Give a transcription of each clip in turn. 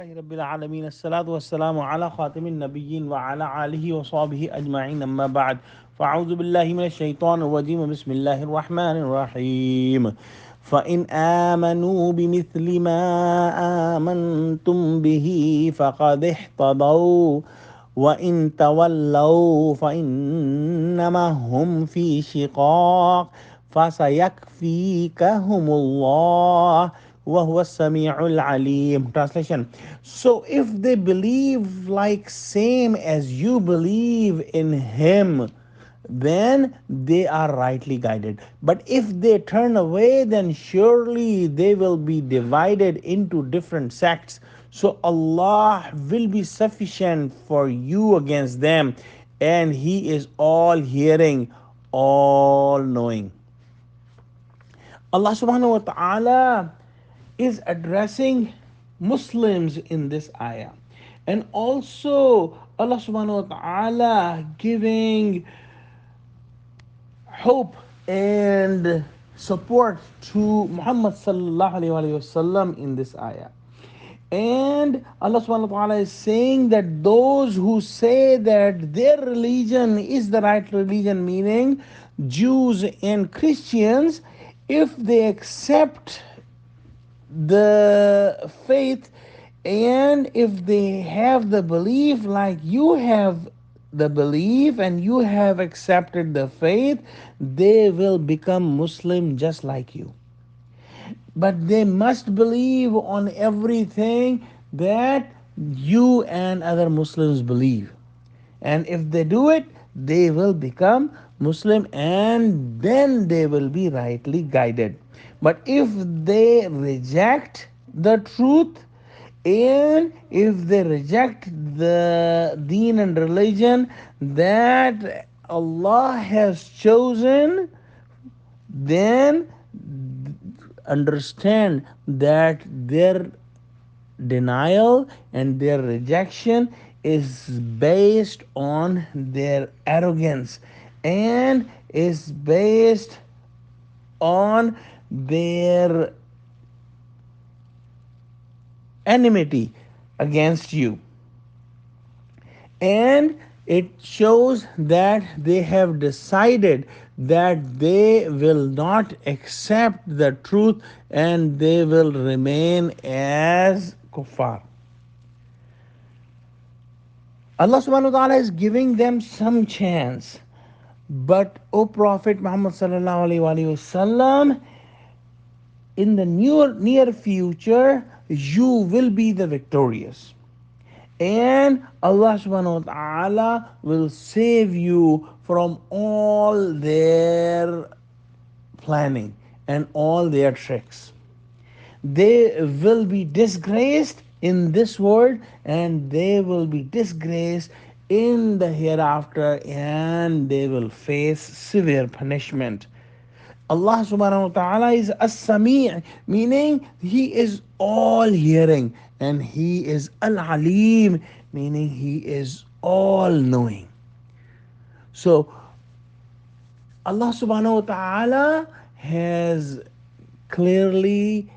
رب العالمين الصلاة والسلام على خاتم النبيين وعلى آله وصحبه أجمعين أما بعد فأعوذ بالله من الشيطان الرجيم بسم الله الرحمن الرحيم فإن آمنوا بمثل ما آمنتم به فقد اهتدوا وإن تولوا فإنما هم في شقاق فسيكفيكهم الله وهو السميع العليم. Translation: so if they believe like same as you believe in him, then they are rightly guided. But if they turn away, then surely they will be divided into different sects. So Allah will be sufficient for you against them, and He is all hearing, all knowing. Allah subhanahu wa ta'ala is addressing Muslims in this ayah. And also Allah subhanahu wa ta'ala giving hope and support to Muhammad sallallahu alayhi wasallam in this ayah. And Allah subhanahu wa ta'ala is saying that those who say that their religion is the right religion, meaning Jews and Christians, if they accept the faith and if they have the belief like you have the belief and you have accepted the faith, they will become Muslim just like you. But they must believe on everything that you and other Muslims believe. And if they do it, they will become Muslim and then they will be rightly guided. But if they reject the truth and if they reject the deen and religion that Allah has chosen, then understand that their denial and their rejection is based on their arrogance and is based on their enmity against you. And it shows that they have decided that they will not accept the truth and they will remain as kuffar. Allah subhanahu wa ta'ala is giving them some chance. But O Prophet Muhammad sallallahu alaihi wasallam, in the near future, you will be the victorious. And Allah subhanahu wa ta'ala will save you from all their planning and all their tricks. They will be disgraced in this world and they will be disgraced in the hereafter and they will face severe punishment. Allah subhanahu wa ta'ala is as-sami', meaning He is all hearing, and He is al-alim, meaning He is all knowing. So Allah subhanahu wa ta'ala has clearly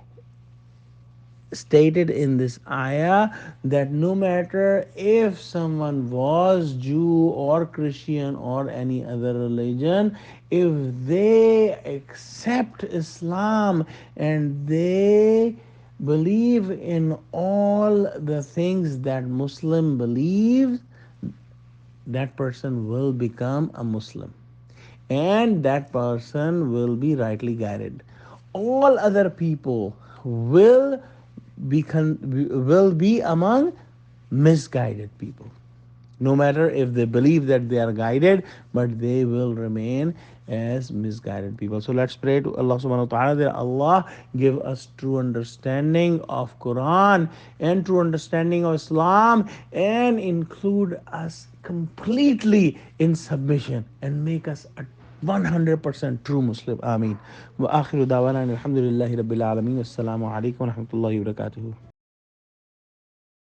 stated in this ayah that no matter if someone was Jew or Christian or any other religion, if they accept Islam and they believe in all the things that Muslim believes, that person will become a Muslim and that person will be rightly guided. All other people will be among misguided people. No matter if they believe that they are guided, but they will remain as misguided people. So let's pray to Allah subhanahu wa ta'ala that Allah give us true understanding of Quran and true understanding of Islam and include us completely in submission and make us a 100% true Muslim. Ameen. Wa akhiru dawana alhamdulillahi rabbil alameen. Assalamu alaikum wa rahmatullahi wa barakatuhu.